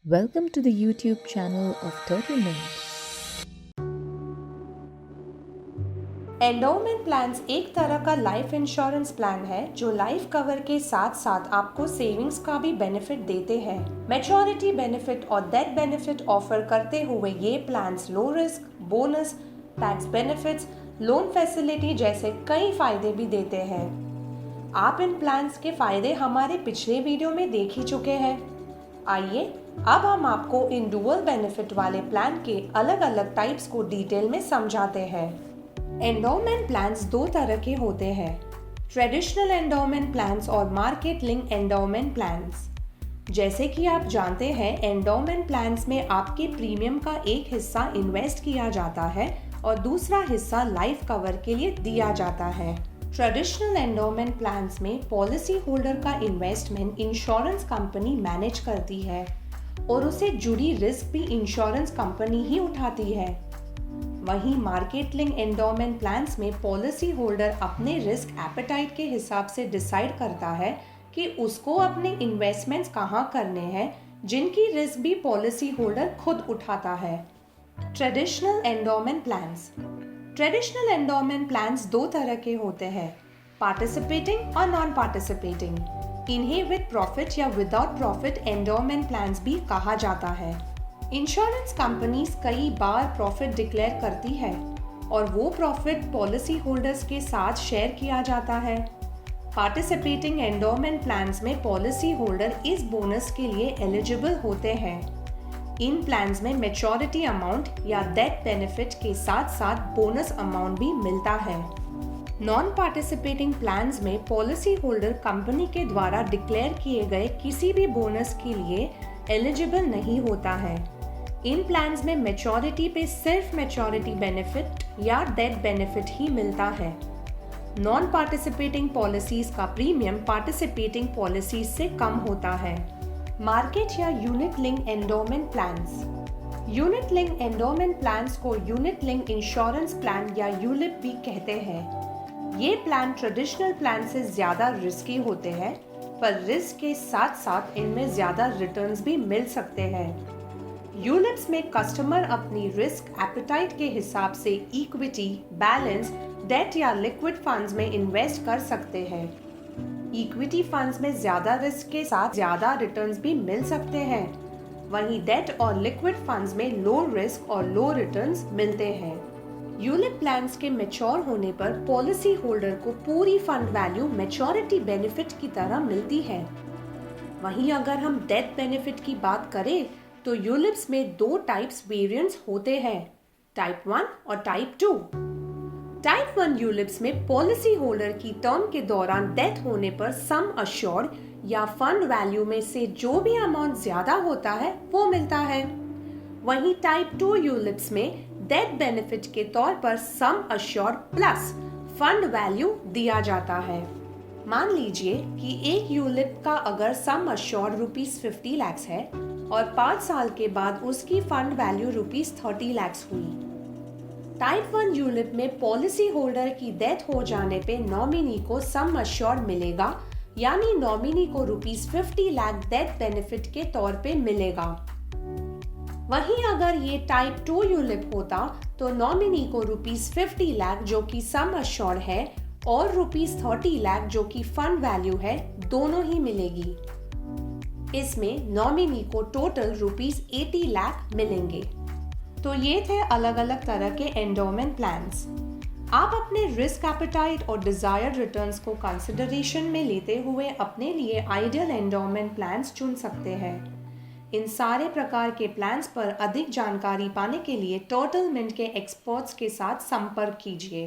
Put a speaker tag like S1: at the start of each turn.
S1: Welcome to the YouTube channel of Turtle Mint.
S2: Endowment plans एक तरह का life insurance plan है जो लाइफ कवर के साथ साथ आपको सेविंग्स का भी बेनिफिट देते हैं। मैच्योरिटी बेनिफिट और डेथ बेनिफिट ऑफर करते हुए ये plans low risk, bonus, tax benefits, loan facility जैसे कई फायदे भी देते हैं। आप इन प्लान्स के फायदे हमारे पिछले वीडियो में देख ही चुके हैं। आइए अब हम आपको इन डुअल बेनिफिट वाले प्लान के अलग अलग टाइप्स को डिटेल में समझाते हैं। एंडोमेंट प्लान्स दो तरह के होते हैं, ट्रेडिशनल एंडोमेंट प्लान्स और मार्केट लिंक एंडोमेंट प्लान्स। जैसे कि आप जानते हैं, एंडोमेंट प्लान्स में आपके प्रीमियम का एक हिस्सा इन्वेस्ट किया जाता है और दूसरा हिस्सा लाइफ कवर के लिए दिया जाता है। ट्रेडिशनल एंडोमेंट प्लान्स में पॉलिसी होल्डर का इन्वेस्टमेंट इंश्योरेंस कंपनी मैनेज करती है और उसे जुड़ी रिस्क भी इंश्योरेंस कंपनी ही उठाती है। वहीं मार्केट लिंक एंडोमेंट प्लान्स में पॉलिसी होल्डर अपने रिस्क एपेटाइट के हिसाब से डिसाइड करता है कि उसको अपने इन्वेस्टमेंट्स कहाँ करने हैं, जिनकी रिस्क भी पॉलिसी होल्डर खुद उठाता है। Traditional endowment plans. Traditional endowment plans दो तरह के होते हैं, पार्टिसिपेटिंग और नॉन पार्टिसिपेटिंग। इन्हें विद प्रॉफिट या विदाउट प्रॉफिट एंडोमेंट प्लान्स भी कहा जाता है। इंश्योरेंस कंपनीज कई बार प्रॉफिट डिक्लेयर करती है और वो प्रॉफिट पॉलिसी होल्डर्स के साथ शेयर किया जाता है। पार्टिसिपेटिंग एंडोमेंट प्लान्स में पॉलिसी होल्डर इस बोनस के लिए एलिजिबल होते हैं। इन प्लान्स में मैच्योरिटी अमाउंट या डेथ बेनिफिट के साथ साथ बोनस अमाउंट भी मिलता है। नॉन पार्टिसिपेटिंग प्लान्स में पॉलिसी होल्डर कंपनी के द्वारा डिक्लेयर किए गए किसी भी बोनस के लिए एलिजिबल नहीं होता है। इन प्लान्स में मैच्योरिटी पे सिर्फ मैच्योरिटी बेनिफिट या डेथ बेनिफिट ही मिलता है। नॉन पार्टिसिपेटिंग पॉलिसीज का प्रीमियम पार्टिसिपेटिंग पॉलिसीज से कम होता है। मार्केट या unit link endowment plans. Unit link endowment plans को यूनिट लिंक इंश्योरेंस प्लान या यूलिप भी कहते हैं। ये प्लान ट्रेडिशनल प्लान से ज्यादा रिस्की होते हैं, पर रिस्क के साथ साथ इनमें ज्यादा रिटर्न्स भी मिल सकते हैं। यूलिप्स में कस्टमर अपनी रिस्क एपेटाइट के हिसाब से इक्विटी, बैलेंस, डेट या लिक्विड फंड्स में इन्वेस्ट कर सकते हैं। इक्विटी फंड्स में ज्यादा रिस्क के साथ ज्यादा रिटर्न्स भी मिल सकते हैं। वहीं डेट और लिक्विड फंड्स में लो रिस्क और लो रिटर्न्स मिलते हैं। यूलिप प्लान्स के मैच्योर होने पर पॉलिसी होल्डर को पूरी फंड वैल्यू मैच्योरिटी बेनिफिट की तरह मिलती है। वहीं अगर हम डेथ बेनिफिट की बात करें तो यूलिप्स में दो टाइप्स वेरिएंट्स होते हैं, टाइप 1 और टाइप 2। टाइप 1 यूलिप्स में पॉलिसी होल्डर की टर्म के दौरान डेथ होने पर सम अश्योर्ड या फंड वैल्यू में से जो भी अमाउंट ज्यादा होता है वो मिलता है। वहीं टाइप 2 यूलिप्स में डेथ बेनिफिट के तौर पर sum assured plus fund value दिया जाता है। मान लीजिए कि एक यूलिप का अगर सम अश्योर्ड ₹50 लाख है और 5 साल के बाद उसकी फंड वैल्यू ₹30 लाख हुई। टाइप 1 यूलिप में पॉलिसी होल्डर की डेथ हो जाने पे नॉमिनी को सम अश्योर्ड मिलेगा, यानी नॉमिनी को ₹50 लाख डेथ बेनिफिट के तौर पे मिलेगा। वहीं अगर ये टाइप 2 यूलिप होता तो नॉमिनी को ₹50 लाख जो कि सम अश्योर्ड है और ₹30 लाख जो कि फंड वैल्यू है, दोनों ही मिलेगी। इसमें नॉमिनी को टोटल ₹80 लाख मिलेंगे। तो ये थे अलग अलग तरह के एंडोमेंट प्लान्स। आप अपने रिस्क एपेटाइट और डिजायर्ड रिटर्न्स को कंसिडरेशन में लेते हुए अपने लिए आइडियल एंडोमेंट प्लान्स चुन सकते हैं। इन सारे प्रकार के प्लान्स पर अधिक जानकारी पाने के लिए टर्टल मिंट के एक्सपर्ट्स के साथ संपर्क कीजिए।